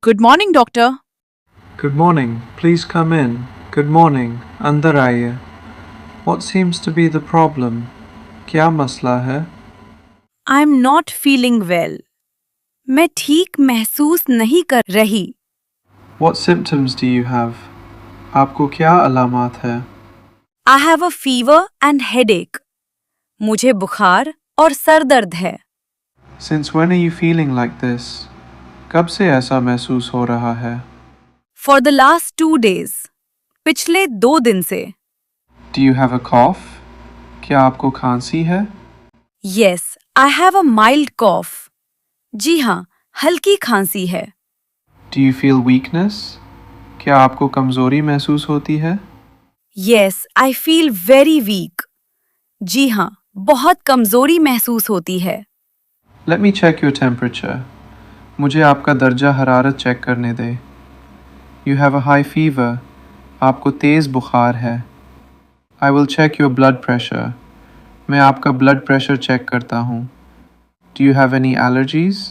Good morning, doctor. Good morning. Please come in. Good morning. अंदर आइए. What seems to be the problem? क्या मसला है? I'm not feeling well. मैं ठीक महसूस नहीं कर रही. What symptoms do you have? आपको क्या अलामात है? I have a fever and headache. मुझे बुखार और सर दर्द है. Since when are you feeling like this? कब से ऐसा महसूस हो रहा है? For the last 2 days. पिछले 2 दिन से. Do you have a cough? क्या आपको खांसी है? Yes, I have a mild cough. जी हाँ, हल्की खांसी है. Do you feel weakness? क्या आपको कमजोरी महसूस होती है? Yes, I feel very weak. जी हाँ, बहुत कमजोरी महसूस होती है. Let me check your temperature. मुझे आपका दर्जा हरारत चेक करने दे. You have a high fever. आपको तेज़ बुखार है. I will check your blood pressure. मैं आपका ब्लड प्रेशर चेक करता हूँ. Do you have any allergies?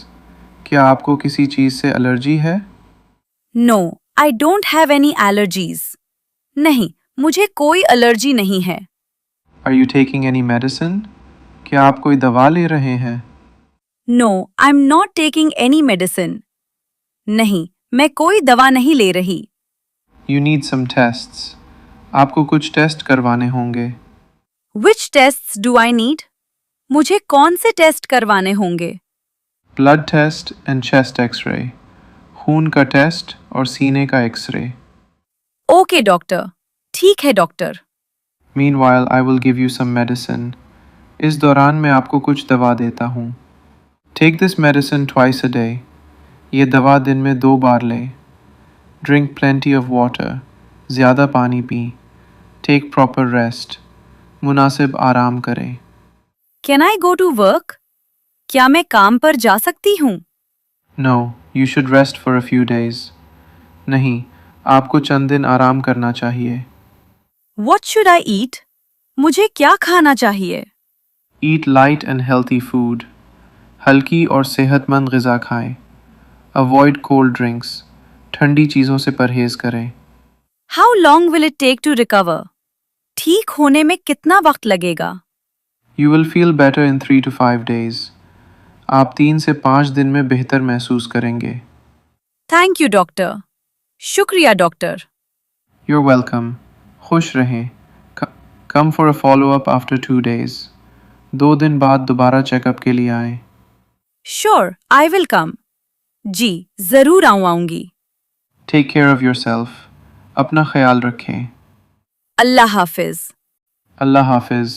क्या आपको किसी चीज़ से एलर्जी है? No, I don't have any allergies. नहीं, मुझे कोई एलर्जी नहीं है. Are you taking any medicine? क्या आप कोई दवा ले रहे हैं? No, I'm not taking any medicine. नहीं, मैं कोई दवा नहीं ले रही. You need some tests. आपको कुछ टेस्ट करवाने होंगे. Which tests do I need? मुझे कौन से टेस्ट करवाने होंगे? Blood test and chest x-ray. खून का टेस्ट और सीने का एक्सरे. Okay doctor. ठीक है doctor. Meanwhile, I will give you some medicine. इस दौरान मैं आपको कुछ दवा देता हूँ. Take this medicine twice a day. ये दवा दिन में 2 बार लें. Drink plenty of water. ज़्यादा पानी पी. Take proper rest. मुनासिब आराम करें. Can I go to work? क्या मैं काम पर जा सकती हूँ? No, you should rest for a few days. नहीं, आपको चंद दिन आराम करना चाहिए. What should I eat? मुझे क्या खाना चाहिए? Eat light and healthy food. हल्की और सेहतमंद ग़िज़ा खाएं. Avoid cold drinks. ठंडी चीज़ों से परहेज़ करें. How long will it take to recover? ठीक होने में कितना वक्त लगेगा? You will feel better in 3 to 5 days. आप 3 से 5 दिन में बेहतर महसूस करेंगे. Thank you doctor. शुक्रिया डॉक्टर. You're welcome. खुश रहें. Come for a follow-up after 2 days. 2 दिन बाद दोबारा चेकअप के लिए आएं. Sure, I will come. जी, जरूर आऊंगी. Take care of yourself. अपना ख्याल रखें. अल्लाह हाफिज. अल्लाह हाफिज़.